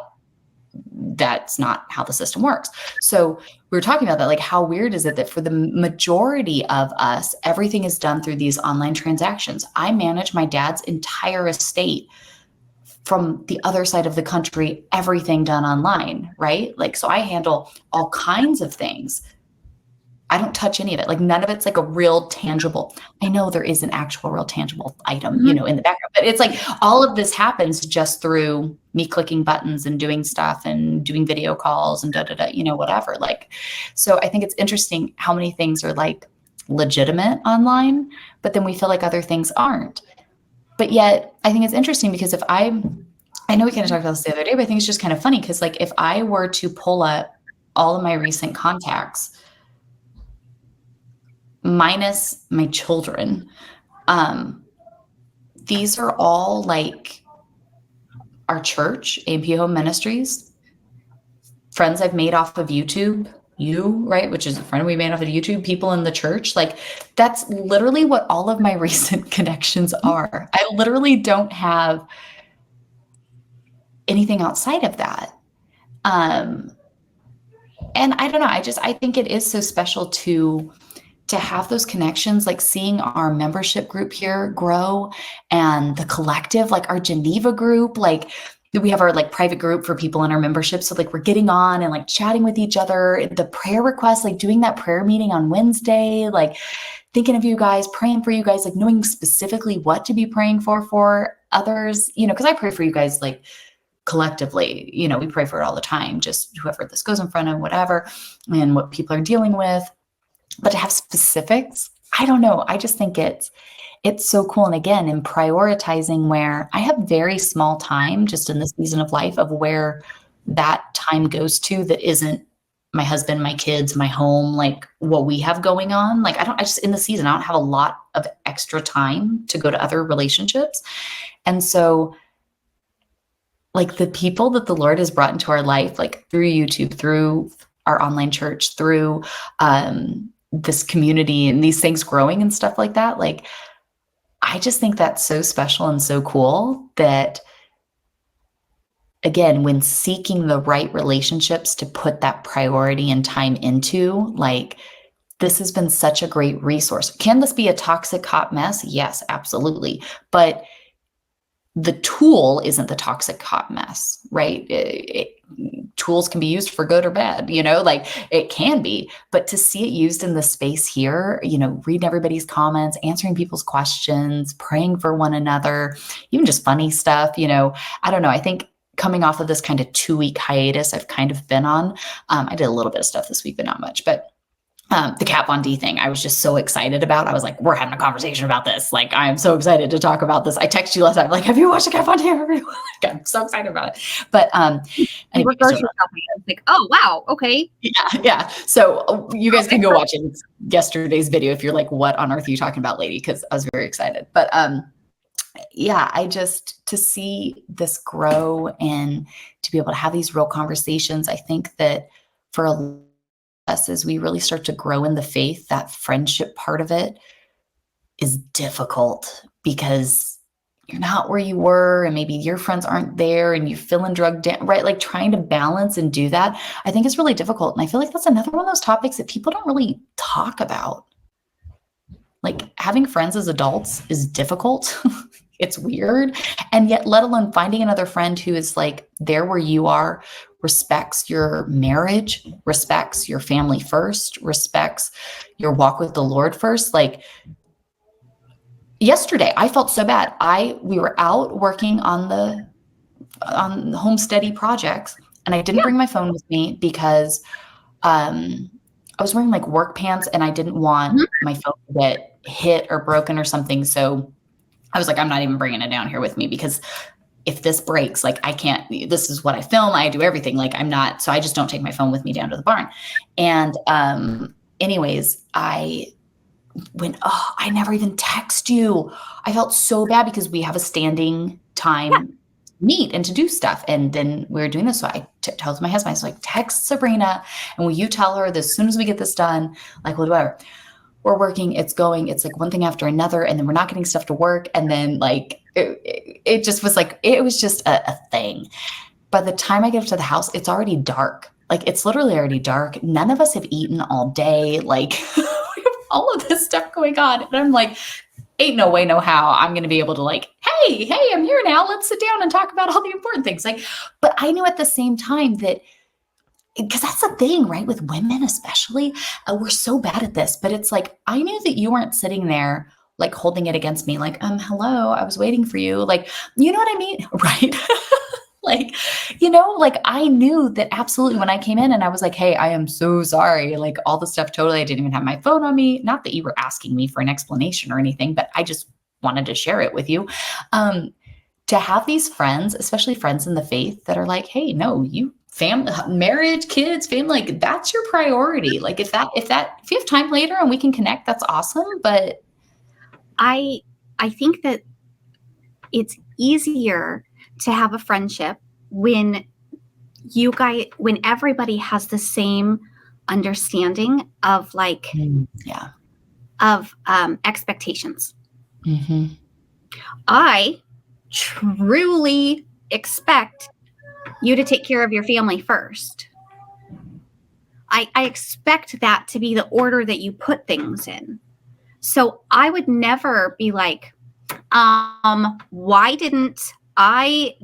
that's not how the system works. So we were talking about that, like how weird is it that for the majority of us, everything is done through these online transactions. I manage my dad's entire estate from the other side of the country, everything done online, right? Like, so I handle all kinds of things. I don't touch any of it. Like none of it's like a real tangible. I know there is an actual real tangible item, in the background, but it's like all of this happens just through me clicking buttons and doing stuff and doing video calls and whatever. Like, so I think it's interesting how many things are like legitimate online, but then we feel like other things aren't. But yet I think it's interesting because if I know we kind of talked about this the other day, but I think it's just kind of funny because like if I were to pull up all of my recent contacts, minus my children, these are all like our church, AMP Home Ministries, friends I've made off of YouTube, right? Which is a friend we made off of YouTube, people in the church. Like that's literally what all of my recent connections are. I literally don't have anything outside of that. And I don't know. I think it is so special to have those connections, like seeing our membership group here grow and the collective, like our Geneva group, like we have our like private group for people in our membership. So like we're getting on and like chatting with each other, the prayer requests, like doing that prayer meeting on Wednesday, like thinking of you guys, praying for you guys, like knowing specifically what to be praying for others, because I pray for you guys, like collectively, we pray for it all the time, just whoever this goes in front of, whatever, and what people are dealing with. But to have specifics, I don't know. I just think it's so cool. And again, in prioritizing where I have very small time just in this season of life of where that time goes to that isn't my husband, my kids, my home, like what we have going on. Like I just in the season, I don't have a lot of extra time to go to other relationships. And so like the people that the Lord has brought into our life, like through YouTube, through our online church, through this community and these things growing and stuff like that. Like, I just think that's so special and so cool that, again, when seeking the right relationships to put that priority and time into, like, this has been such a great resource. Can this be a toxic hot mess? Yes, absolutely. But the tool isn't the toxic hot mess, right? Tools can be used for good or bad, like it can be, but to see it used in the space here, reading everybody's comments, answering people's questions, praying for one another, even just funny stuff, I don't know. I think coming off of this kind of 2-week hiatus I've kind of been on, I did a little bit of stuff this week, but not much, but the Kat Von D thing, I was just so excited about. I was like, we're having a conversation about this. Like, I'm so excited to talk about this. I texted you last night, like, have you watched the Kat Von D? Like, I'm so excited about it. But anyway,
I was like, oh, wow. Okay.
Yeah. So you guys can go watch it. It's yesterday's video if you're like, what on earth are you talking about, lady? Because I was very excited. But yeah, to see this grow and to be able to have these real conversations, I think that for us, as we really start to grow in the faith, that friendship part of it is difficult because you're not where you were and maybe your friends aren't there and you're feeling drugged down, right? Like trying to balance and do that, I think is really difficult. And I feel like that's another one of those topics that people don't really talk about. Like having friends as adults is difficult. It's weird. And yet, let alone finding another friend who is like there where you are, respects your marriage, respects your family first, respects your walk with the Lord first. Like yesterday, I felt so bad. We were out working on the home study projects, and I didn't bring my phone with me because I was wearing like work pants and I didn't want my phone to get hit or broken or something. So I was like, I'm not even bringing it down here with me because if this breaks, like I can't, this is what I film. I do everything. Like I'm not, so I just don't take my phone with me down to the barn. And anyways, I went, oh, I never even text you. I felt so bad because we have a standing time to meet and to do stuff. And then we were doing this. So I told my husband, I was like, text Sabrina and will you tell her that as soon as we get this done, like whatever. We're working, it's going, it's like one thing after another, and then we're not getting stuff to work. And then like, it just was like, it was just a thing. By the time I get up to the house, it's already dark. Like it's literally already dark. None of us have eaten all day. Like we have all of this stuff going on. And I'm like, ain't no way, no how I'm going to be able to like, hey, I'm here now. Let's sit down and talk about all the important things. Like, but I knew at the same time that, because that's the thing, right? With women, especially, we're so bad at this, but it's like, I knew that you weren't sitting there, like holding it against me, like, hello, I was waiting for you. Like, you know what I mean? Right. Like, like I knew that absolutely when I came in and I was like, hey, I am so sorry. Like all the stuff, totally. I didn't even have my phone on me. Not that you were asking me for an explanation or anything, but I just wanted to share it with you. To have these friends, especially friends in the faith that are like, hey, no, family, marriage, kids, family, like that's your priority. Like if you have time later and we can connect, that's awesome. But
I think that it's easier to have a friendship when everybody has the same understanding of like, of expectations.
Mm-hmm.
I truly expect you to take care of your family first. I expect that to be the order that you put things in. So I would never be like, why didn't I?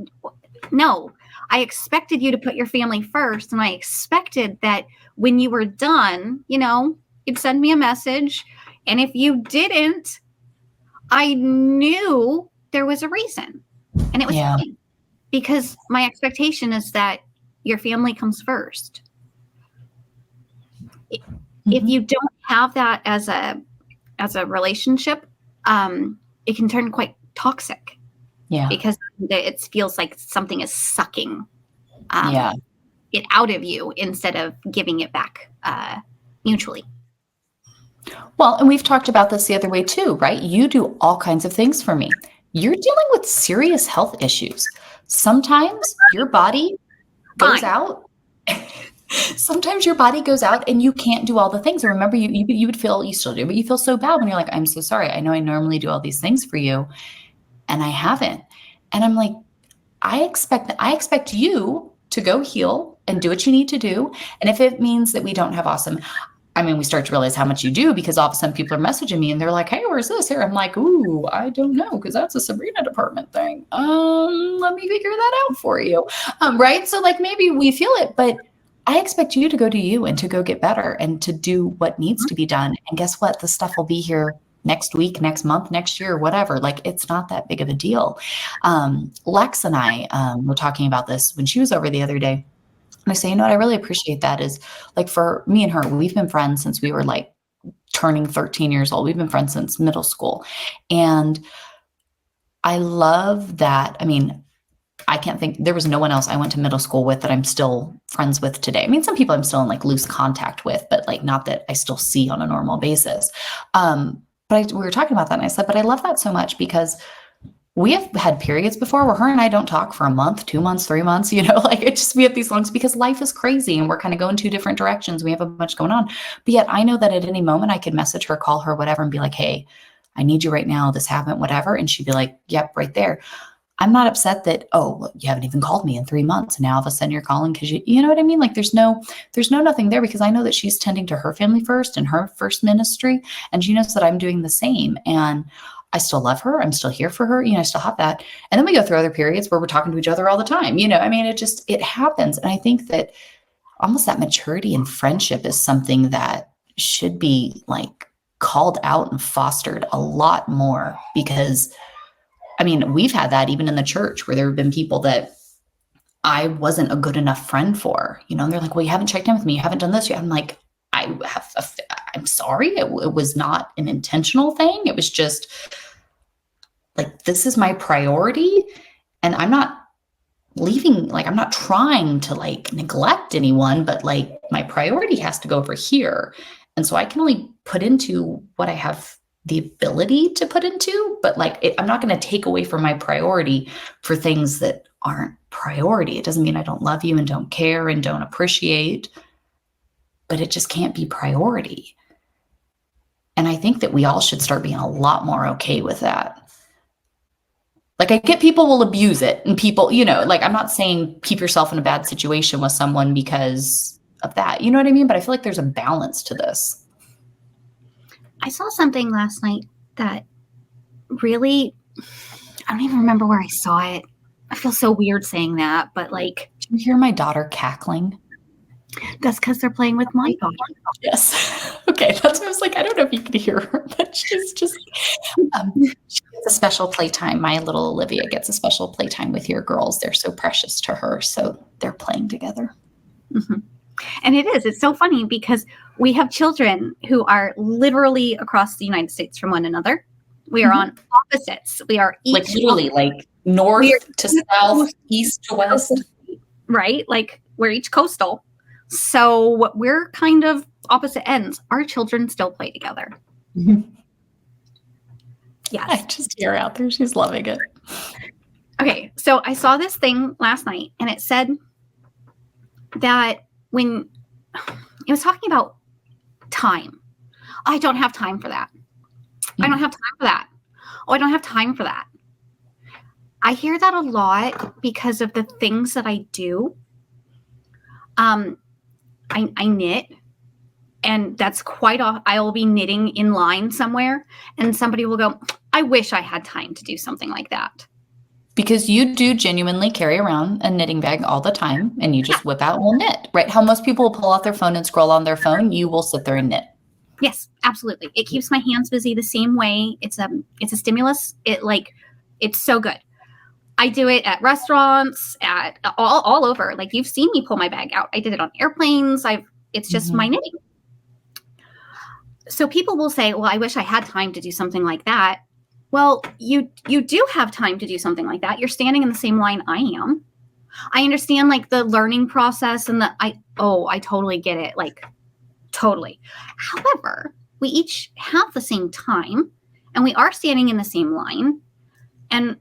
No, I expected you to put your family first. And I expected that when you were done, you'd send me a message. And if you didn't, I knew there was a reason. And it was fine. Because my expectation is that your family comes first. Mm-hmm. If you don't have that as a relationship, it can turn quite toxic. Yeah. Because it feels like something is sucking it out of you instead of giving it back mutually.
Well, and we've talked about this the other way too, right? You do all kinds of things for me. You're dealing with serious health issues. Sometimes your body goes out. Sometimes your body goes out and you can't do all the things. And remember, you would feel, you still do, but you feel so bad when you're like, I'm so sorry. I know I normally do all these things for you and I haven't. And I'm like, I expect you to go heal and do what you need to do. And if it means that we don't have awesome, I mean, we start to realize how much you do because all of a sudden people are messaging me and they're like, hey, where's this here? I'm like, ooh, I don't know, because that's a Sabrina department thing. Let me figure that out for you. Right. So like maybe we feel it, but I expect you to go do you and to go get better and to do what needs to be done. And guess what? The stuff will be here next week, next month, next year, whatever. Like it's not that big of a deal. Lex and I were talking about this when she was over the other day. And I say, you know what I really appreciate that is like for me and her, we've been friends since we were like turning 13 years old. We've been friends since middle school. And I love that. I mean, I can't think, there was no one else I went to middle school with that I'm still friends with today. I mean, some people I'm still in like loose contact with, but like not that I still see on a normal basis. We were talking about that and I said, but I love that so much because we have had periods before where her and I don't talk for a month, 2 months, 3 months, like it just, we have these longs because life is crazy and we're kind of going two different directions. We have a bunch going on, but yet I know that at any moment I could message her, call her, whatever, and be like, hey, I need you right now. This happened, whatever. And she'd be like, yep, right there. I'm not upset that, oh, you haven't even called me in 3 months. And now all of a sudden you're calling because you know what I mean? Like there's no nothing there because I know that she's tending to her family first and her first ministry. And she knows that I'm doing the same. And I still love her. I'm still here for her. I still have that. And then we go through other periods where we're talking to each other all the time. I mean, it happens. And I think that almost that maturity in friendship is something that should be like called out and fostered a lot more because I mean, we've had that even in the church where there have been people that I wasn't a good enough friend for, and they're like, well, you haven't checked in with me. You haven't done this yet. I'm like, I'm sorry. It was not an intentional thing. It was just like, this is my priority and I'm not leaving, like, I'm not trying to like neglect anyone, but like my priority has to go over here. And so I can only put into what I have the ability to put into, but like, I'm not going to take away from my priority for things that aren't priority. It doesn't mean I don't love you and don't care and don't appreciate, but it just can't be priority. And I think that we all should start being a lot more okay with that. Like I get people will abuse it and people, like I'm not saying keep yourself in a bad situation with someone because of that. You know what I mean? But I feel like there's a balance to this.
I saw something last night that really, I don't even remember where I saw it. I feel so weird saying that, but like.
Do you hear my daughter cackling?
That's because they're playing with my daughter.
Yes. Okay. That's what I was like. I don't know if you can hear her, but she's just, she gets a special playtime. My little Olivia gets a special playtime with your girls. They're so precious to her. So they're playing together.
Mm-hmm. And it's so funny because we have children who are literally across the United States from one another. We are on opposites. We are each
like literally like north to south, east to west.
Right? Like we're each coastal. So we're kind of opposite ends. Our children still play together.
Mm-hmm.
Yes.
I just hear her out there. She's loving it.
Okay. So I saw this thing last night and it said that when it was talking about time, I don't have time for that. Mm-hmm. I don't have time for that. Oh, I don't have time for that. I hear that a lot because of the things that I do. I knit, and that's quite often I will be knitting in line somewhere, and somebody will go, I wish I had time to do something like that.
Because you do genuinely carry around a knitting bag all the time and you just whip out and will knit, right? How most people will pull out their phone and scroll on their phone, you will sit there and knit.
Yes, absolutely. It keeps my hands busy the same way. It's a stimulus. It's so good. I do it at restaurants, at all over. Like you've seen me pull my bag out. I did it on airplanes. It's just my knitting. So people will say, well, I wish I had time to do something like that. Well, you do have time to do something like that. You're standing in the same line I am. I understand like the learning process and I totally get it. Like totally. However, we each have the same time and we are standing in the same line. And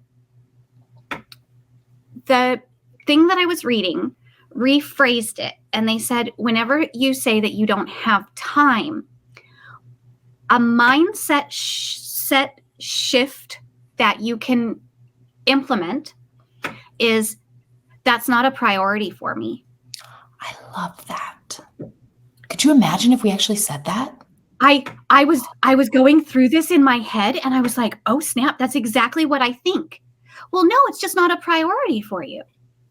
the thing that I was reading rephrased it. And they said, whenever you say that you don't have time, a mindset set shift that you can implement is, that's not a priority for me.
I love that. Could you imagine if we actually said that?
I was going through this in my head and I was like, oh snap, that's exactly what I think. Well, no, it's just not a priority for you.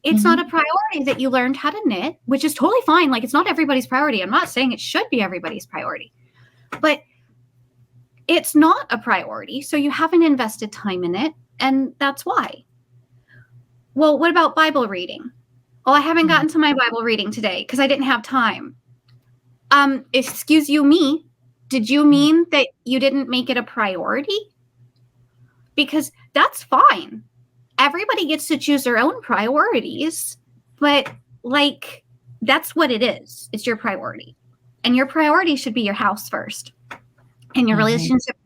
It's not a priority that you learned how to knit, which is totally fine. Like, it's not everybody's priority. I'm not saying it should be everybody's priority, but it's not a priority. So you haven't invested time in it. And that's why. Well, what about Bible reading? Oh, I haven't gotten to my Bible reading today because I didn't have time. Excuse you me. Did you mean that you didn't make it a priority? Because that's fine. Everybody gets to choose their own priorities, but like, that's what it is. It's your priority. And your priority should be your house first, and your relationship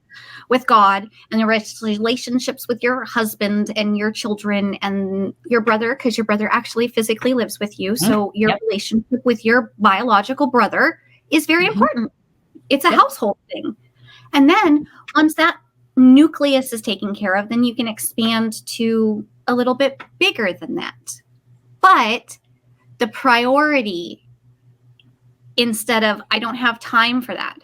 with God, and your relationships with your husband and your children and your brother, because your brother actually physically lives with you. So your relationship with your biological brother is very important. It's a household thing. And then once that nucleus is taken care of, then you can expand to a little bit bigger than that. But the priority, instead of, I don't have time for that.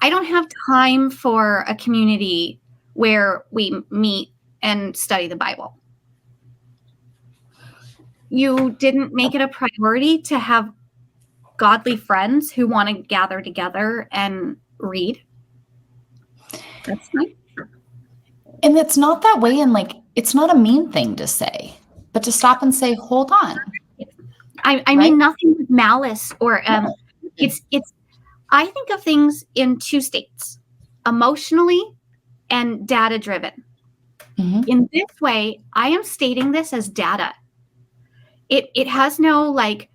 I don't have time for a community where we meet and study the Bible. You didn't make it a priority to have godly friends who want to gather together and read. That's fine.
And it's not that way. And like, it's not a mean thing to say, but to stop and say, hold on.
I mean, nothing with malice or, it's, I think of things in two states, emotionally and data driven. In this way, I am stating this as data. It has no like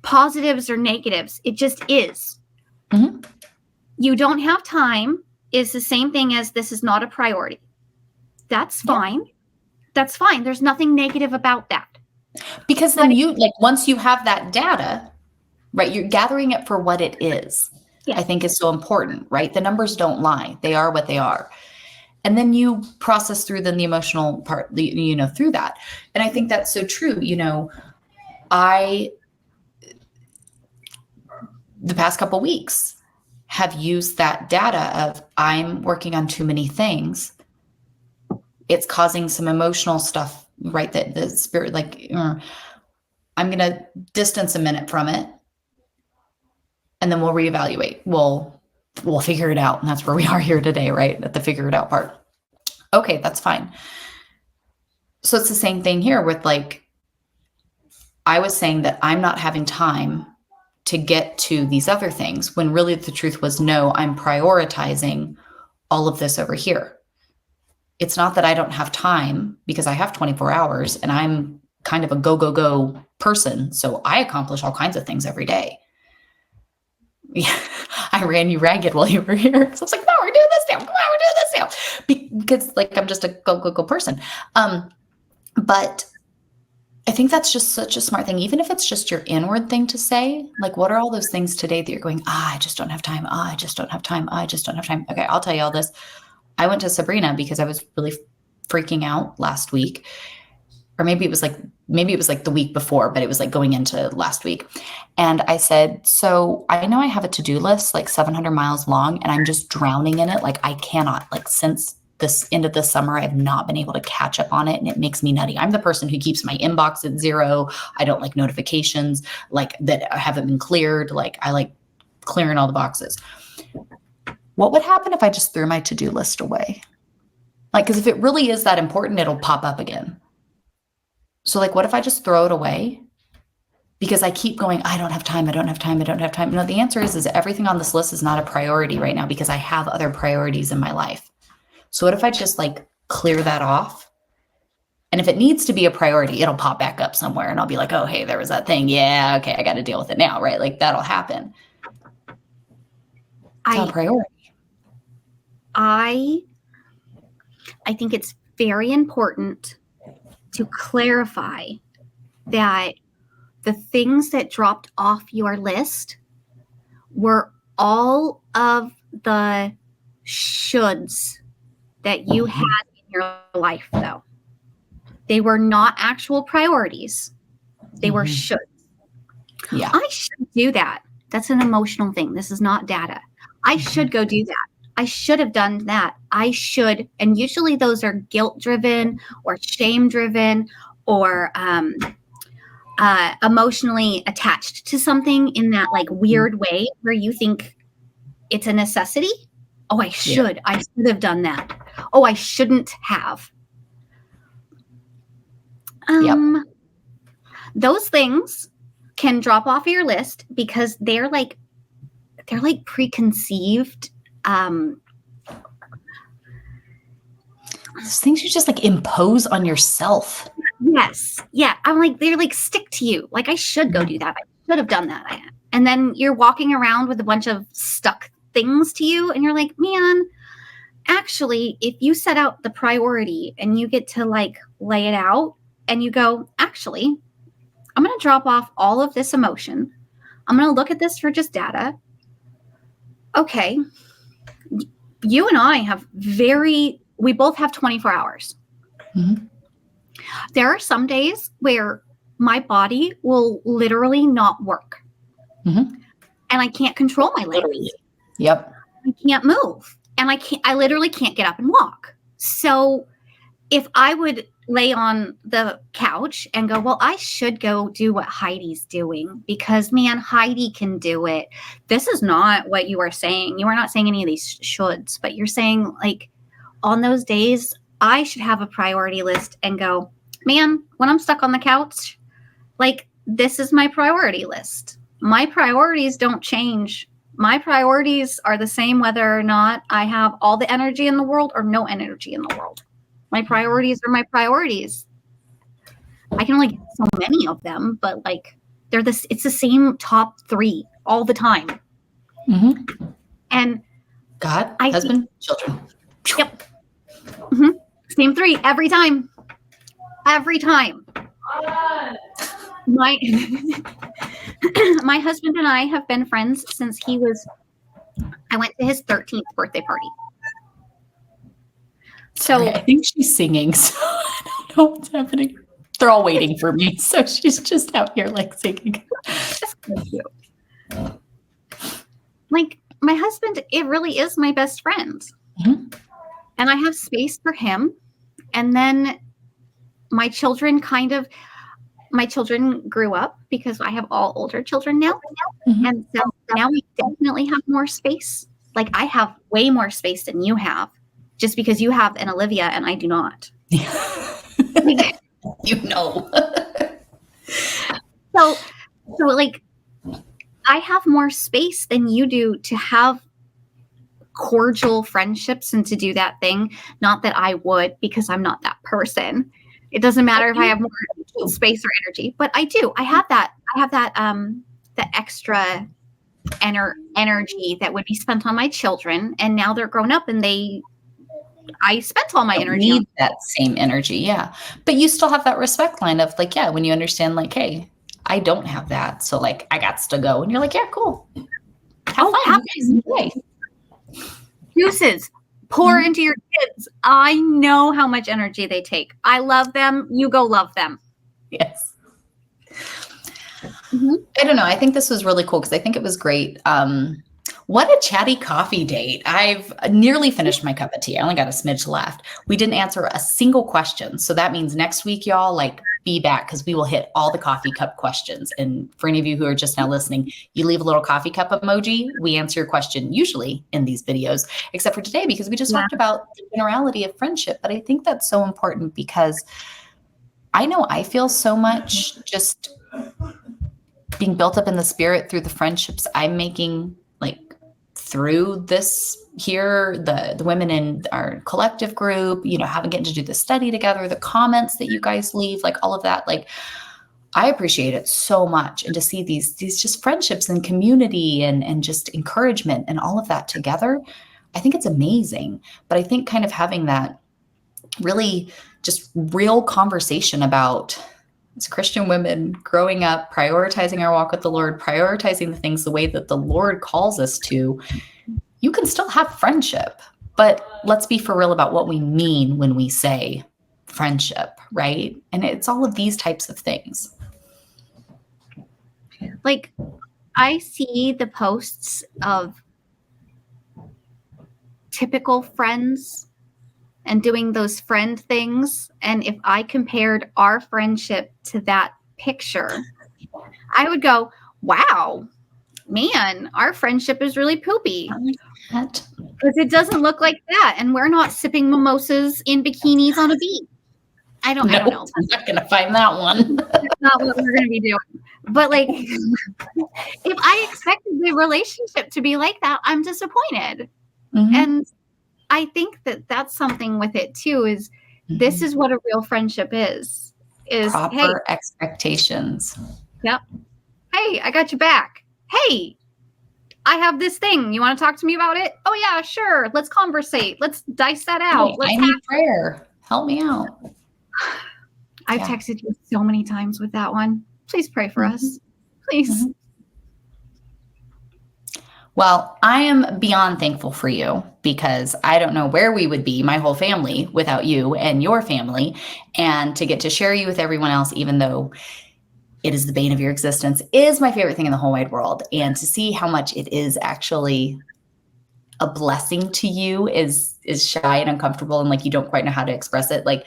positives or negatives. It just is. You don't have time is the same thing as this is not a priority. That's fine. That's fine. There's nothing negative about that.
Because then you, like, once you have that data, right, you're gathering it for what it is. I think is so important, right? The numbers don't lie. They are what they are. And then you process through then the emotional part, you know, through that. And I think that's so true. You know, the past couple of weeks have used that data of, I'm working on too many things. It's causing some emotional stuff, right? That the spirit, like, I'm going to distance a minute from it. And then we'll reevaluate. We'll figure it out. And that's where we are here today, right? At the figure it out part. Okay, that's fine. So it's the same thing here with, like, I was saying that I'm not having time to get to these other things, when really the truth was, no, I'm prioritizing all of this over here. It's not that I don't have time, because I have 24 hours and I'm kind of a go, go, go person. So I accomplish all kinds of things every day. Yeah, I ran you ragged while you were here. So I was like, no, we're doing this now. Come on, we're doing this now. Because like, I'm just a go, go, go person. But I think that's just such a smart thing. Even if it's just your inward thing to say, like, what are all those things today that you're going, I just don't have time. I just don't have time. I just don't have time. Okay, I'll tell you all this. I went to Sabrina because I was really freaking out last week. Or maybe it was like the week before, but it was like going into last week. And I said, so I know I have a to-do list like 700 miles long, and I'm just drowning in it. Like, I cannot, like, since this end of the summer, I have not been able to catch up on it. And it makes me nutty. I'm the person who keeps my inbox at 0. I don't like notifications like that haven't been cleared. Like, I like clearing all the boxes. What would happen if I just threw my to-do list away? Like, because if it really is that important, it'll pop up again. So like, what if I just throw it away? Because I keep going, I don't have time. I don't have time. I don't have time. No, the answer is everything on this list is not a priority right now, because I have other priorities in my life. So what if I just like clear that off? And if it needs to be a priority, it'll pop back up somewhere and I'll be like, oh, hey, there was that thing. Yeah. Okay. I got to deal with it now. Right. Like, that'll happen. It's not a priority.
I think it's very important to clarify that the things that dropped off your list were all of the shoulds that you had in your life, though. They were not actual priorities. They were shoulds.
Yeah.
I should do that. That's an emotional thing. This is not data. I should go do that. I should have done that. I should. And usually those are guilt driven or shame driven or emotionally attached to something in that like weird way where you think it's a necessity. Oh, I should. I should have done that. Oh, I shouldn't have. Those things can drop off your list because they're like preconceived.
Those things you just like impose on yourself.
Yes. Yeah. I'm like, they're like stick to you. Like I should go do that. I should have done that. And then you're walking around with a bunch of stuck things to you. And you're like, man, actually, if you set out the priority and you get to like lay it out and you go, actually, I'm going to drop off all of this emotion. I'm going to look at this for just data. Okay. You and I have we both have 24 hours. Mm-hmm. There are some days where my body will literally not work. Mm-hmm. And I can't control my legs.
Yep.
I can't move. And I literally can't get up and walk. So if I would lay on the couch and go, well, I should go do what Heidi's doing because, man, Heidi can do it. This is not what you are saying. You are not saying any of these shoulds, but you're saying like on those days, I should have a priority list and go, man, when I'm stuck on the couch, like this is my priority list. My priorities don't change. My priorities are the same whether or not I have all the energy in the world or no energy in the world. My priorities are my priorities. I can only get so many of them, but like it's the same top 3 all the time. Mm-hmm. And
God, husband, children.
Yep. Mm-hmm. Same 3 every time. Every time. My husband and I have been friends since I went to his 13th birthday party. So
I think she's singing, so I don't know what's happening. They're all waiting for me, so she's just out here like singing.
That's cute. Like my husband, it really is my best friend. Mm-hmm. And I have space for him. And then my children grew up because I have all older children now. Mm-hmm. And so now we definitely have more space. Like I have way more space than you have just because you have an Olivia and I do not.
You know.
So like I have more space than you do to have cordial friendships and to do that thing. Not that I would because I'm not that person. It doesn't matter if I have more space or energy, but I do. I have that the extra energy that would be spent on my children. And now they're grown up and I spent all my energy.
Need that same energy. Yeah. But you still have that respect line of like, yeah, when you understand like, hey, I don't have that. So like, I got to go. And you're like, yeah, cool. Have fun. Enjoy.
Juices. Pour into your kids. I know how much energy they take. I love them. You go love them.
Yes. Mm-hmm. I don't know. I think this was really cool because I think it was great. What a chatty coffee date. I've nearly finished my cup of tea. I only got a smidge left. We didn't answer a single question. So that means next week, y'all, like be back because we will hit all the coffee cup questions. And for any of you who are just now listening, you leave a little coffee cup emoji. We answer your question usually in these videos, except for today because we just talked about the generality of friendship. But I think that's so important because I know I feel so much just being built up in the spirit through the friendships I'm making, like through this here, the women in our collective group, haven't getting to do the study together, the comments that you guys leave, like all of that, like I appreciate it so much. And to see these just friendships and community and just encouragement and all of that together, I think it's amazing. But I think kind of having that really just real conversation about, as Christian women growing up, prioritizing our walk with the Lord, prioritizing the things the way that the Lord calls us to. You can still have friendship, but let's be for real about what we mean when we say friendship, right? And it's all of these types of things.
Like, I see the posts of typical friends and doing those friend things. And if I compared our friendship to that picture, I would go, wow, man, our friendship is really poopy. Because it doesn't look like that. And we're not sipping mimosas in bikinis on a beach. I don't know.
I'm not going to find that one.
That's not what we're going to be doing. But like, if I expected the relationship to be like that, I'm disappointed. Mm-hmm. And I think that that's something with it too, is this is what a real friendship is
proper expectations.
Yep. Hey, I got your back. Hey, I have this thing. You want to talk to me about it? Oh yeah, sure. Let's conversate. Let's dice that out.
Hey, I need prayer. Help me out.
I've texted you so many times with that one. Please pray for us. Please.
Mm-hmm. Well, I am beyond thankful for you, because I don't know where we would be, my whole family, without you and your family. And to get to share you with everyone else, even though it is the bane of your existence, is my favorite thing in the whole wide world. And to see how much it is actually a blessing to you is shy and uncomfortable, and like you don't quite know how to express it. Like,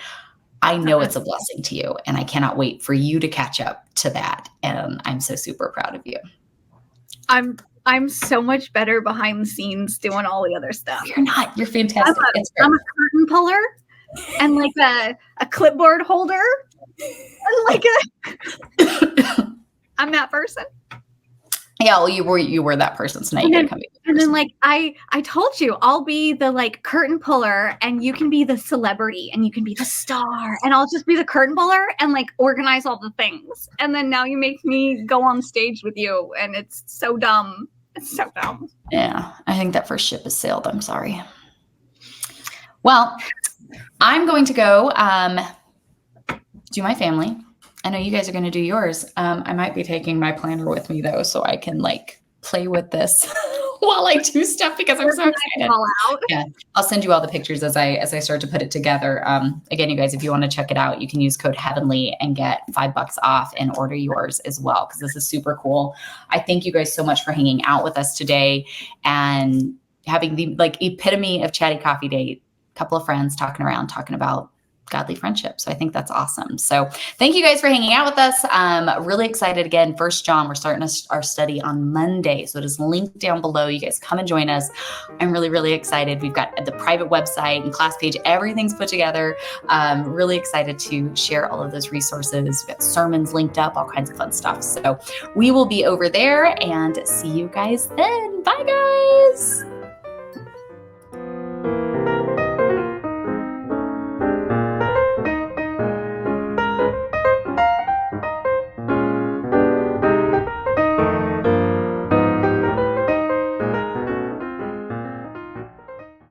I know it's a blessing to you, and I cannot wait for you to catch up to that. And I'm so super proud of you.
I'm so much better behind the scenes doing all the other stuff.
You're not. You're fantastic.
I'm a curtain puller and like a clipboard holder and like I'm that person.
Yeah, well, you were that person, so now you gotta come.
And then like I told you, I'll be the like curtain puller, and you can be the celebrity, and you can be the star, and I'll just be the curtain puller and like organize all the things. And then now you make me go on stage with you, and it's so dumb. It's so dumb.
Yeah, I think that first ship has sailed. I'm sorry. Well, I'm going to go do my family. I know you guys are going to do yours. I might be taking my planner with me though, so I can like play with this while I do stuff, because I'm so excited. Yeah, I'll send you all the pictures as I start to put it together. Again, you guys, if you want to check it out, you can use code Heavenly and get $5 off and order yours as well, because this is super cool. I thank you guys so much for hanging out with us today and having the like epitome of chatty coffee date. A couple of friends talking around, talking about godly friendship. So I think that's awesome. So thank you guys for hanging out with us. Really excited. Again, 1 John, we're starting our study on Monday. So it is linked down below. You guys come and join us. I'm really, really excited. We've got the private website and class page. Everything's put together. Really excited to share all of those resources. We've got sermons linked up, all kinds of fun stuff. So we will be over there, and see you guys then. Bye guys.